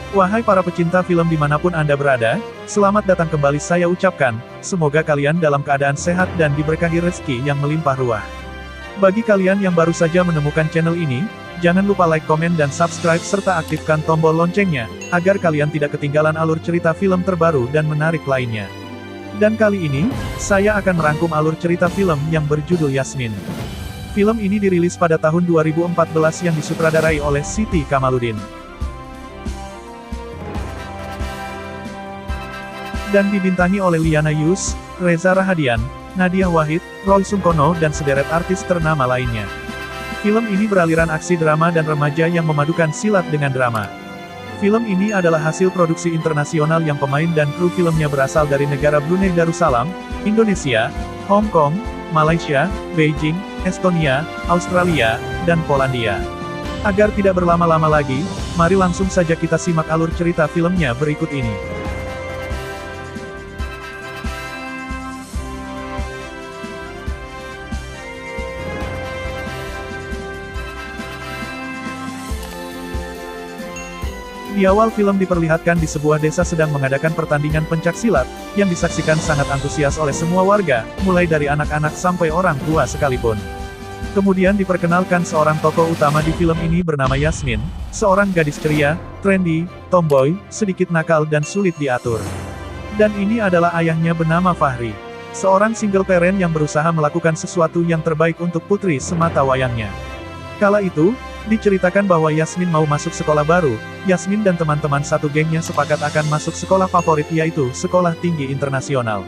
Wahai para pecinta film dimanapun Anda berada, selamat datang kembali saya ucapkan, semoga kalian dalam keadaan sehat dan diberkahi rezeki yang melimpah ruah. Bagi kalian yang baru saja menemukan channel ini, jangan lupa like, komen, dan subscribe serta aktifkan tombol loncengnya, agar kalian tidak ketinggalan alur cerita film terbaru dan menarik lainnya. Dan kali ini, saya akan merangkum alur cerita film yang berjudul Yasmin. Film ini dirilis pada tahun 2014 yang disutradarai oleh Siti Kamaludin. Dan dibintangi oleh Liana Yus, Reza Rahadian, Nadia Wahid, Roy Sungkono dan sederet artis ternama lainnya. Film ini beraliran aksi drama dan remaja yang memadukan silat dengan drama. Film ini adalah hasil produksi internasional yang pemain dan kru filmnya berasal dari negara Brunei Darussalam, Indonesia, Hong Kong, Malaysia, Beijing, Estonia, Australia, dan Polandia. Agar tidak berlama-lama lagi, mari langsung saja kita simak alur cerita filmnya berikut ini. Di awal film diperlihatkan di sebuah desa sedang mengadakan pertandingan pencak silat, yang disaksikan sangat antusias oleh semua warga, mulai dari anak-anak sampai orang tua sekalipun. Kemudian diperkenalkan seorang tokoh utama di film ini bernama Yasmin, seorang gadis ceria, trendy, tomboy, sedikit nakal dan sulit diatur. Dan ini adalah ayahnya bernama Fahri, seorang single parent yang berusaha melakukan sesuatu yang terbaik untuk putri semata wayangnya. Kala itu, diceritakan bahwa Yasmin mau masuk sekolah baru. Yasmin dan teman-teman satu gengnya sepakat akan masuk sekolah favorit yaitu Sekolah Tinggi Internasional.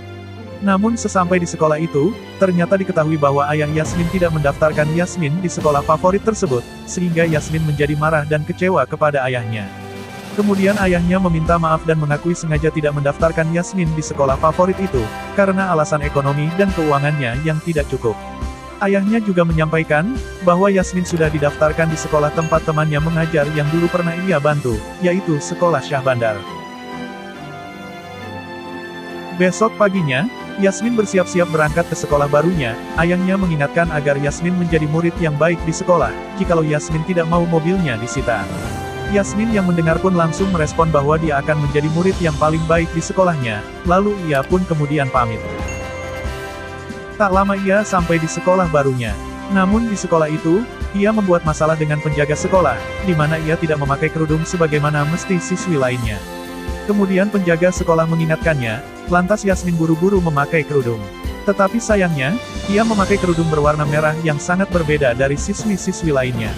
Namun sesampai di sekolah itu, ternyata diketahui bahwa ayah Yasmin tidak mendaftarkan Yasmin di sekolah favorit tersebut, sehingga Yasmin menjadi marah dan kecewa kepada ayahnya. Kemudian ayahnya meminta maaf dan mengakui sengaja tidak mendaftarkan Yasmin di sekolah favorit itu, karena alasan ekonomi dan keuangannya yang tidak cukup. Ayahnya juga menyampaikan, bahwa Yasmin sudah didaftarkan di sekolah tempat temannya mengajar yang dulu pernah ia bantu, yaitu Sekolah Syah Bandar. Besok paginya, Yasmin bersiap-siap berangkat ke sekolah barunya. Ayahnya mengingatkan agar Yasmin menjadi murid yang baik di sekolah, jikalau Yasmin tidak mau mobilnya disita. Yasmin yang mendengar pun langsung merespon bahwa dia akan menjadi murid yang paling baik di sekolahnya, lalu ia pun kemudian pamit. Tak lama ia sampai di sekolah barunya. Namun di sekolah itu, ia membuat masalah dengan penjaga sekolah, di mana ia tidak memakai kerudung sebagaimana mesti siswi lainnya. Kemudian penjaga sekolah mengingatkannya, lantas Yasmin buru-buru memakai kerudung. Tetapi sayangnya, ia memakai kerudung berwarna merah yang sangat berbeda dari siswi-siswi lainnya.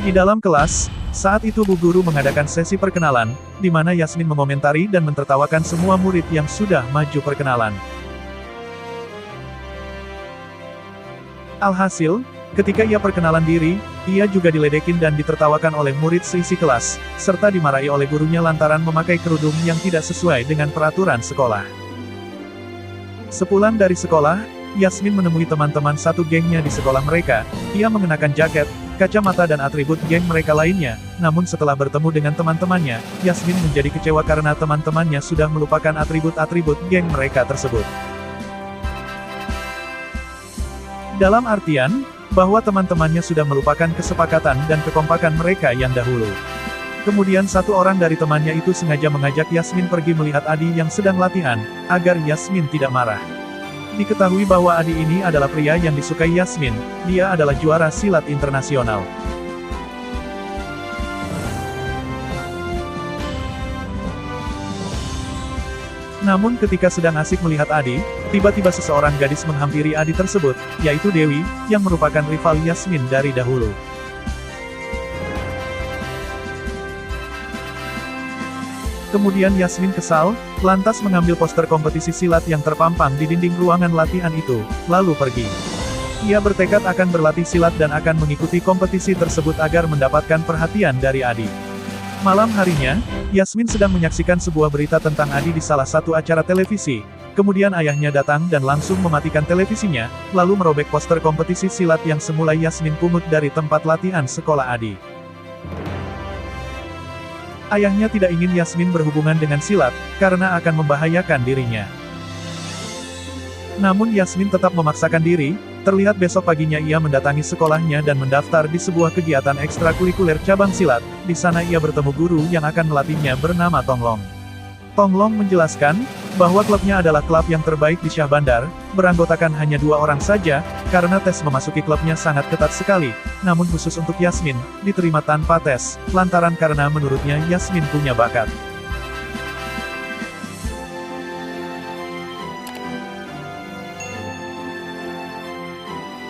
Di dalam kelas, saat itu Bu Guru mengadakan sesi perkenalan, di mana Yasmin mengomentari dan mentertawakan semua murid yang sudah maju perkenalan. Alhasil, ketika ia perkenalan diri, ia juga diledekin dan ditertawakan oleh murid seisi kelas, serta dimarahi oleh gurunya lantaran memakai kerudung yang tidak sesuai dengan peraturan sekolah. Sepulang dari sekolah, Yasmin menemui teman-teman satu gengnya di sekolah mereka. Ia mengenakan jaket, kacamata dan atribut geng mereka lainnya, namun setelah bertemu dengan teman-temannya, Yasmin menjadi kecewa karena teman-temannya sudah melupakan atribut-atribut geng mereka tersebut. Dalam artian, bahwa teman-temannya sudah melupakan kesepakatan dan kekompakan mereka yang dahulu. Kemudian satu orang dari temannya itu sengaja mengajak Yasmin pergi melihat Adi yang sedang latihan, agar Yasmin tidak marah. Diketahui bahwa Adi ini adalah pria yang disukai Yasmin, dia adalah juara silat internasional. Namun ketika sedang asik melihat Adi, tiba-tiba seseorang gadis menghampiri Adi tersebut, yaitu Dewi, yang merupakan rival Yasmin dari dahulu. Kemudian Yasmin kesal, lantas mengambil poster kompetisi silat yang terpampang di dinding ruangan latihan itu, lalu pergi. Ia bertekad akan berlatih silat dan akan mengikuti kompetisi tersebut agar mendapatkan perhatian dari Adi. Malam harinya, Yasmin sedang menyaksikan sebuah berita tentang Adi di salah satu acara televisi. Kemudian ayahnya datang dan langsung mematikan televisinya, lalu merobek poster kompetisi silat yang semula Yasmin pungut dari tempat latihan sekolah Adi. Ayahnya tidak ingin Yasmin berhubungan dengan silat, karena akan membahayakan dirinya. Namun Yasmin tetap memaksakan diri, Terlihat besok paginya ia mendatangi sekolahnya dan mendaftar di sebuah kegiatan ekstrakurikuler cabang silat. Di sana ia bertemu guru yang akan melatihnya bernama Tonglong. Tonglong menjelaskan bahwa klubnya adalah klub yang terbaik di Syah Bandar, beranggotakan hanya 2 orang saja, karena tes memasuki klubnya sangat ketat sekali. Namun khusus untuk Yasmin, diterima tanpa tes, lantaran karena menurutnya Yasmin punya bakat.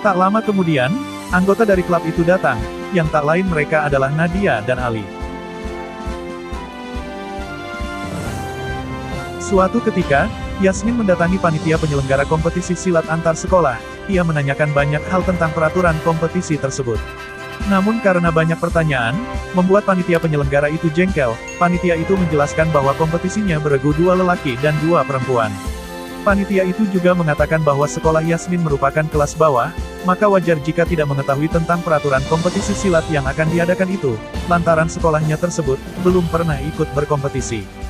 Tak lama kemudian, anggota dari klub itu datang, yang tak lain mereka adalah Nadia dan Ali. Suatu ketika, Yasmin mendatangi panitia penyelenggara kompetisi silat antar sekolah. Ia menanyakan banyak hal tentang peraturan kompetisi tersebut. Namun karena banyak pertanyaan, membuat panitia penyelenggara itu jengkel. Panitia itu menjelaskan bahwa kompetisinya beregu 2 lelaki dan 2 perempuan. Panitia itu juga mengatakan bahwa sekolah Yasmin merupakan kelas bawah, maka wajar jika tidak mengetahui tentang peraturan kompetisi silat yang akan diadakan itu, lantaran sekolahnya tersebut belum pernah ikut berkompetisi.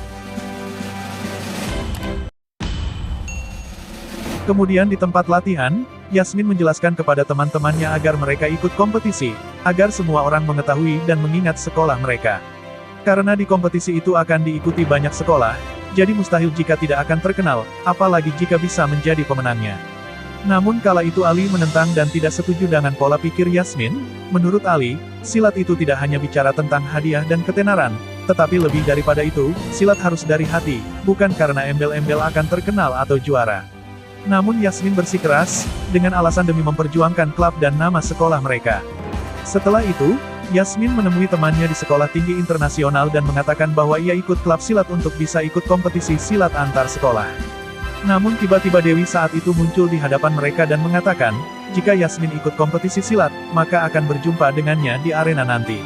Kemudian di tempat latihan, Yasmin menjelaskan kepada teman-temannya agar mereka ikut kompetisi, agar semua orang mengetahui dan mengingat sekolah mereka. Karena di kompetisi itu akan diikuti banyak sekolah, jadi mustahil jika tidak akan terkenal, apalagi jika bisa menjadi pemenangnya. Namun kala itu Ali menentang dan tidak setuju dengan pola pikir Yasmin. Menurut Ali, silat itu tidak hanya bicara tentang hadiah dan ketenaran, tetapi lebih daripada itu, silat harus dari hati, bukan karena embel-embel akan terkenal atau juara. Namun Yasmin bersikeras, dengan alasan demi memperjuangkan klub dan nama sekolah mereka. Setelah itu, Yasmin menemui temannya di sekolah tinggi internasional dan mengatakan bahwa ia ikut klub silat untuk bisa ikut kompetisi silat antar sekolah. Namun tiba-tiba Dewi saat itu muncul di hadapan mereka dan mengatakan, jika Yasmin ikut kompetisi silat, maka akan berjumpa dengannya di arena nanti.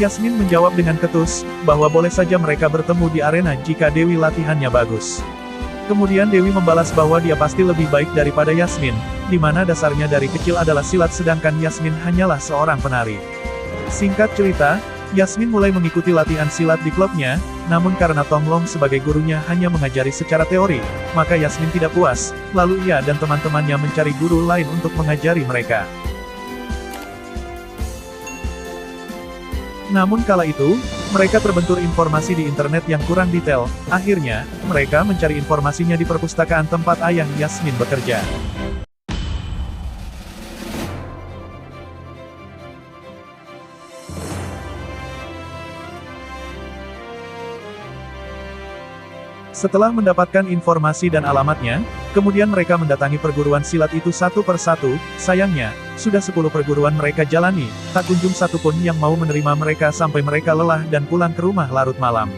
Yasmin menjawab dengan ketus, bahwa boleh saja mereka bertemu di arena jika Dewi latihannya bagus. Kemudian Dewi membalas bahwa dia pasti lebih baik daripada Yasmin, di mana dasarnya dari kecil adalah silat sedangkan Yasmin hanyalah seorang penari. Singkat cerita, Yasmin mulai mengikuti latihan silat di klubnya, namun karena Tonglong sebagai gurunya hanya mengajari secara teori, maka Yasmin tidak puas, lalu ia dan teman-temannya mencari guru lain untuk mengajari mereka. Namun kala itu, mereka terbentur informasi di internet yang kurang detail. Akhirnya, mereka mencari informasinya di perpustakaan tempat ayah Yasmin bekerja. Setelah mendapatkan informasi dan alamatnya, kemudian mereka mendatangi perguruan silat itu satu persatu. Sayangnya, sudah 10 perguruan mereka jalani, tak kunjung satu pun yang mau menerima mereka sampai mereka lelah dan pulang ke rumah larut malam.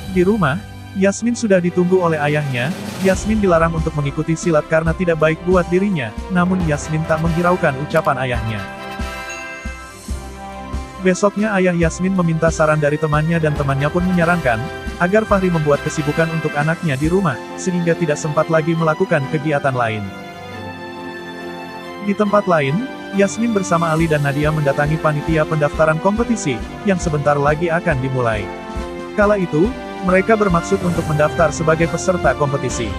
Di rumah, Yasmin sudah ditunggu oleh ayahnya. Yasmin dilarang untuk mengikuti silat karena tidak baik buat dirinya, namun Yasmin tak menghiraukan ucapan ayahnya. Besoknya ayah Yasmin meminta saran dari temannya dan temannya pun menyarankan, agar Fahri membuat kesibukan untuk anaknya di rumah, sehingga tidak sempat lagi melakukan kegiatan lain. Di tempat lain, Yasmin bersama Ali dan Nadia mendatangi panitia pendaftaran kompetisi, yang sebentar lagi akan dimulai. Kala itu, mereka bermaksud untuk mendaftar sebagai peserta kompetisi.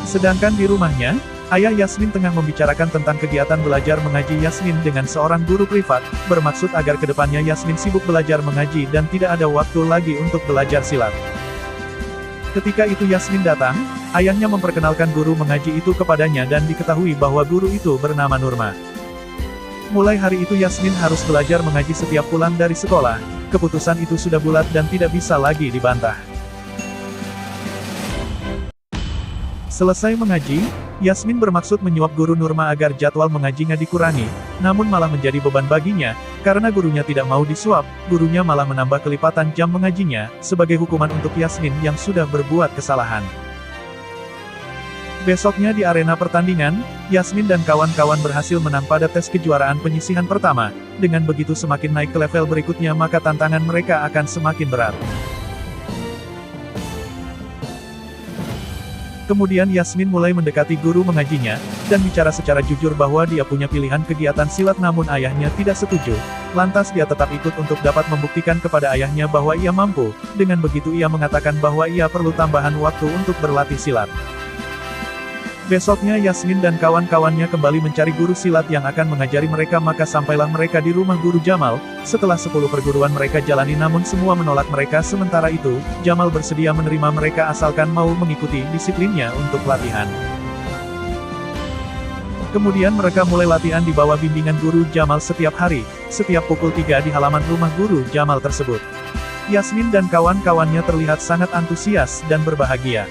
Sedangkan di rumahnya, ayah Yasmin tengah membicarakan tentang kegiatan belajar mengaji Yasmin dengan seorang guru privat, bermaksud agar kedepannya Yasmin sibuk belajar mengaji dan tidak ada waktu lagi untuk belajar silat. Ketika itu Yasmin datang, ayahnya memperkenalkan guru mengaji itu kepadanya dan diketahui bahwa guru itu bernama Nurma. Mulai hari itu Yasmin harus belajar mengaji setiap pulang dari sekolah. Keputusan itu sudah bulat dan tidak bisa lagi dibantah. Selesai mengaji, Yasmin bermaksud menyuap guru Nurma agar jadwal mengajinya dikurangi, namun malah menjadi beban baginya, karena gurunya tidak mau disuap, gurunya malah menambah kelipatan jam mengajinya, sebagai hukuman untuk Yasmin yang sudah berbuat kesalahan. Besoknya di arena pertandingan, Yasmin dan kawan-kawan berhasil menang pada tes kejuaraan penyisihan pertama. Dengan begitu semakin naik ke level berikutnya maka tantangan mereka akan semakin berat. Kemudian Yasmin mulai mendekati guru mengajinya, dan bicara secara jujur bahwa dia punya pilihan kegiatan silat namun ayahnya tidak setuju. Lantas dia tetap ikut untuk dapat membuktikan kepada ayahnya bahwa ia mampu, dengan begitu ia mengatakan bahwa ia perlu tambahan waktu untuk berlatih silat. Besoknya Yasmin dan kawan-kawannya kembali mencari guru silat yang akan mengajari mereka maka sampailah mereka di rumah guru Jamal. Setelah 10 perguruan mereka jalani namun semua menolak mereka sementara itu, Jamal bersedia menerima mereka asalkan mau mengikuti disiplinnya untuk latihan. Kemudian mereka mulai latihan di bawah bimbingan guru Jamal setiap hari, setiap pukul 3 di halaman rumah guru Jamal tersebut. Yasmin dan kawan-kawannya terlihat sangat antusias dan berbahagia.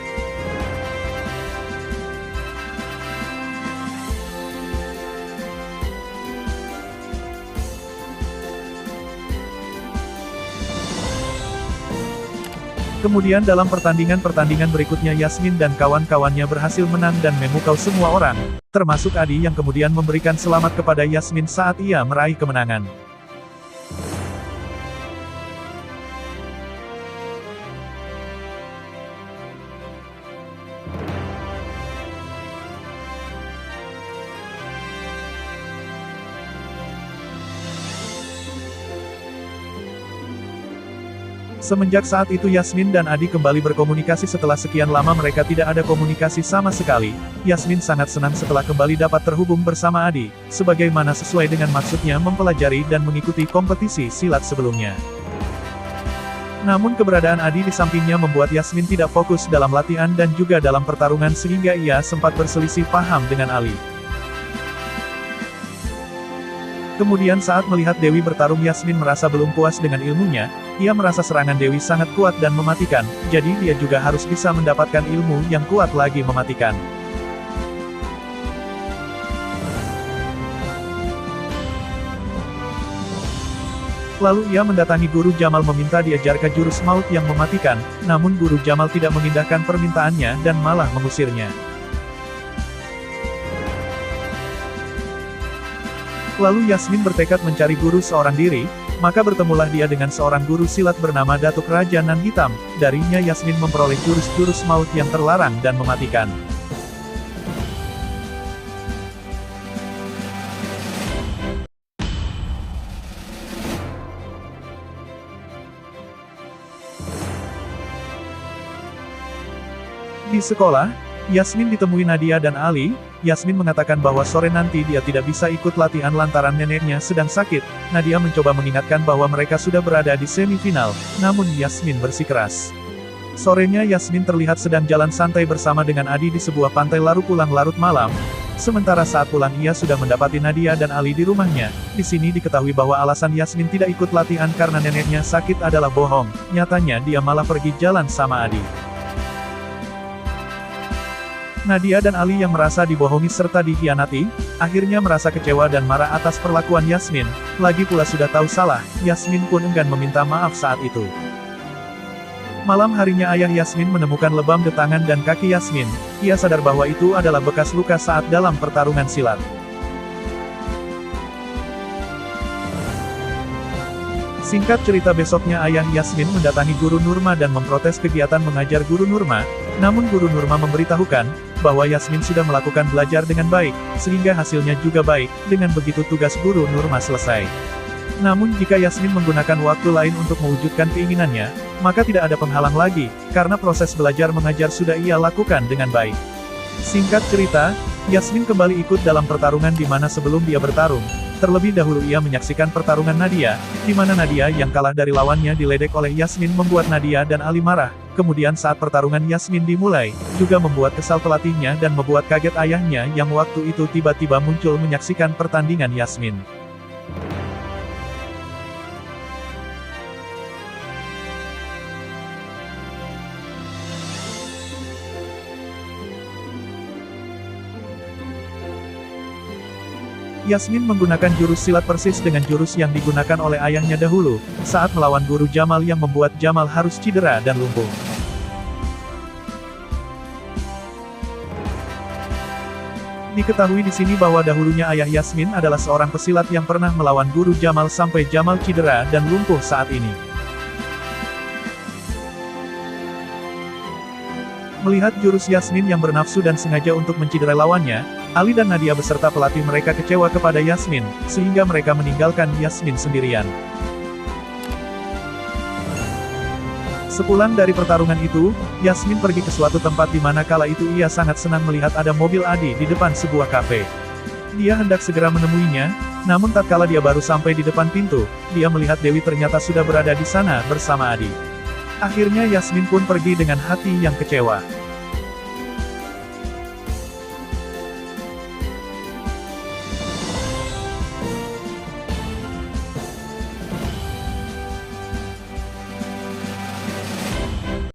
Kemudian dalam pertandingan-pertandingan berikutnya Yasmin dan kawan-kawannya berhasil menang dan memukau semua orang, termasuk Adi yang kemudian memberikan selamat kepada Yasmin saat ia meraih kemenangan. Semenjak saat itu Yasmin dan Adi kembali berkomunikasi setelah sekian lama mereka tidak ada komunikasi sama sekali. Yasmin sangat senang setelah kembali dapat terhubung bersama Adi, sebagaimana sesuai dengan maksudnya mempelajari dan mengikuti kompetisi silat sebelumnya. Namun keberadaan Adi di sampingnya membuat Yasmin tidak fokus dalam latihan dan juga dalam pertarungan sehingga ia sempat berselisih paham dengan Ali. Kemudian saat melihat Dewi bertarung Yasmin merasa belum puas dengan ilmunya, ia merasa serangan Dewi sangat kuat dan mematikan, jadi dia juga harus bisa mendapatkan ilmu yang kuat lagi mematikan. Lalu ia mendatangi Guru Jamal meminta diajarkan jurus maut yang mematikan, namun Guru Jamal tidak mengindahkan permintaannya dan malah mengusirnya. Lalu Yasmin bertekad mencari guru seorang diri, maka bertemulah dia dengan seorang guru silat bernama Datuk Raja Nan Hitam. Darinya Yasmin memperoleh jurus-jurus maut yang terlarang dan mematikan. Di sekolah, Yasmin ditemui Nadia dan Ali. Yasmin mengatakan bahwa sore nanti dia tidak bisa ikut latihan lantaran neneknya sedang sakit. Nadia mencoba mengingatkan bahwa mereka sudah berada di semifinal, namun Yasmin bersikeras. Sorenya Yasmin terlihat sedang jalan santai bersama dengan Adi di sebuah pantai lalu pulang larut malam. Sementara saat pulang ia sudah mendapati Nadia dan Ali di rumahnya. Di sini diketahui bahwa alasan Yasmin tidak ikut latihan karena neneknya sakit adalah bohong. Nyatanya dia malah pergi jalan sama Adi. Nadia dan Ali yang merasa dibohongi serta dikhianati, akhirnya merasa kecewa dan marah atas perlakuan Yasmin. Lagi pula sudah tahu salah, Yasmin pun enggan meminta maaf saat itu. Malam harinya ayah Yasmin menemukan lebam di tangan dan kaki Yasmin. Ia sadar bahwa itu adalah bekas luka saat dalam pertarungan silat. Singkat cerita besoknya ayah Yasmin mendatangi Guru Nurma dan memprotes kegiatan mengajar Guru Nurma, namun Guru Nurma memberitahukan bahwa Yasmin sudah melakukan belajar dengan baik, sehingga hasilnya juga baik, dengan begitu tugas Guru Nurma selesai. Namun jika Yasmin menggunakan waktu lain untuk mewujudkan keinginannya, maka tidak ada penghalang lagi, karena proses belajar mengajar sudah ia lakukan dengan baik. Singkat cerita, Yasmin kembali ikut dalam pertarungan di mana sebelum dia bertarung. Terlebih dahulu ia menyaksikan pertarungan Nadia, di mana Nadia yang kalah dari lawannya diledek oleh Yasmin membuat Nadia dan Ali marah. Kemudian saat pertarungan Yasmin dimulai, juga membuat kesal pelatihnya dan membuat kaget ayahnya yang waktu itu tiba-tiba muncul menyaksikan pertandingan Yasmin. Yasmin menggunakan jurus silat persis dengan jurus yang digunakan oleh ayahnya dahulu, saat melawan Guru Jamal yang membuat Jamal harus cedera dan lumpuh. Diketahui di sini bahwa dahulunya ayah Yasmin adalah seorang pesilat yang pernah melawan Guru Jamal sampai Jamal cedera dan lumpuh saat ini. Melihat jurus Yasmin yang bernafsu dan sengaja untuk menciderai lawannya, Ali dan Nadia beserta pelatih mereka kecewa kepada Yasmin, sehingga mereka meninggalkan Yasmin sendirian. Sepulang dari pertarungan itu, Yasmin pergi ke suatu tempat di mana kala itu ia sangat senang melihat ada mobil Adi di depan sebuah kafe. Dia hendak segera menemuinya, namun tatkala dia baru sampai di depan pintu, dia melihat Dewi ternyata sudah berada di sana bersama Adi. Akhirnya Yasmin pun pergi dengan hati yang kecewa.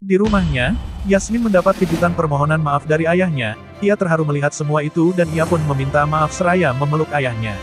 Di rumahnya, Yasmin mendapat kejutan permohonan maaf dari ayahnya. Ia terharu melihat semua itu dan ia pun meminta maaf seraya memeluk ayahnya.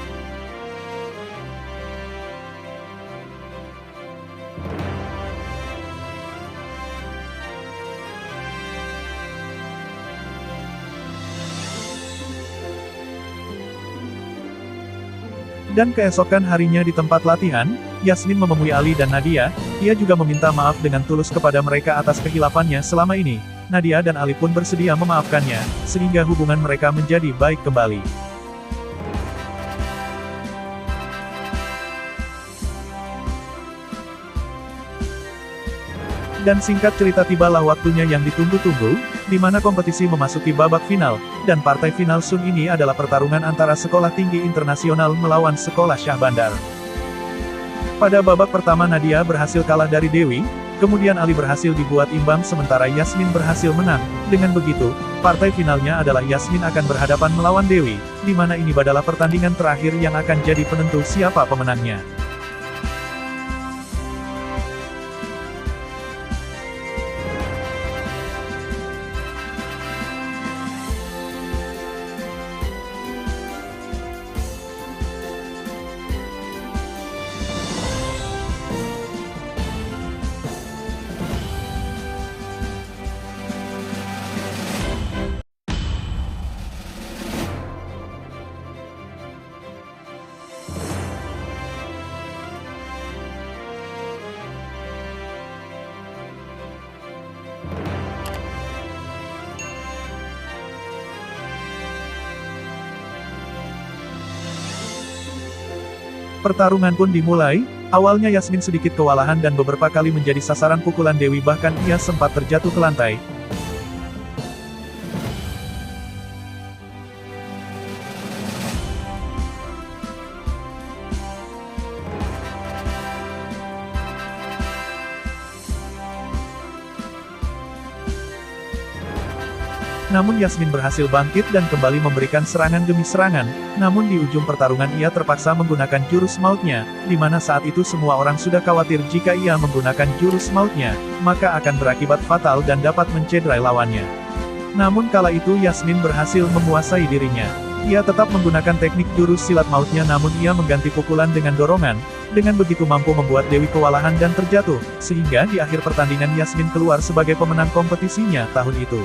Dan keesokan harinya di tempat latihan, Yasmin menemui Ali dan Nadia. Ia juga meminta maaf dengan tulus kepada mereka atas kehilafannya selama ini. Nadia dan Ali pun bersedia memaafkannya, sehingga hubungan mereka menjadi baik kembali. Dan singkat cerita tibalah waktunya yang ditunggu-tunggu, di mana kompetisi memasuki babak final, dan partai final Sun ini adalah pertarungan antara Sekolah Tinggi Internasional melawan Sekolah Syah Bandar. Pada babak pertama Nadia berhasil kalah dari Dewi, kemudian Ali berhasil dibuat imbang sementara Yasmin berhasil menang. Dengan begitu, partai finalnya adalah Yasmin akan berhadapan melawan Dewi, di mana ini adalah pertandingan terakhir yang akan jadi penentu siapa pemenangnya. Pertarungan pun dimulai. Awalnya Yasmin sedikit kewalahan dan beberapa kali menjadi sasaran pukulan Dewi, bahkan ia sempat terjatuh ke lantai. Namun Yasmin berhasil bangkit dan kembali memberikan serangan demi serangan, namun di ujung pertarungan ia terpaksa menggunakan jurus mautnya, di mana saat itu semua orang sudah khawatir jika ia menggunakan jurus mautnya, maka akan berakibat fatal dan dapat mencederai lawannya. Namun kala itu Yasmin berhasil menguasai dirinya. Ia tetap menggunakan teknik jurus silat mautnya namun ia mengganti pukulan dengan dorongan, dengan begitu mampu membuat Dewi kewalahan dan terjatuh, sehingga di akhir pertandingan Yasmin keluar sebagai pemenang kompetisinya tahun itu.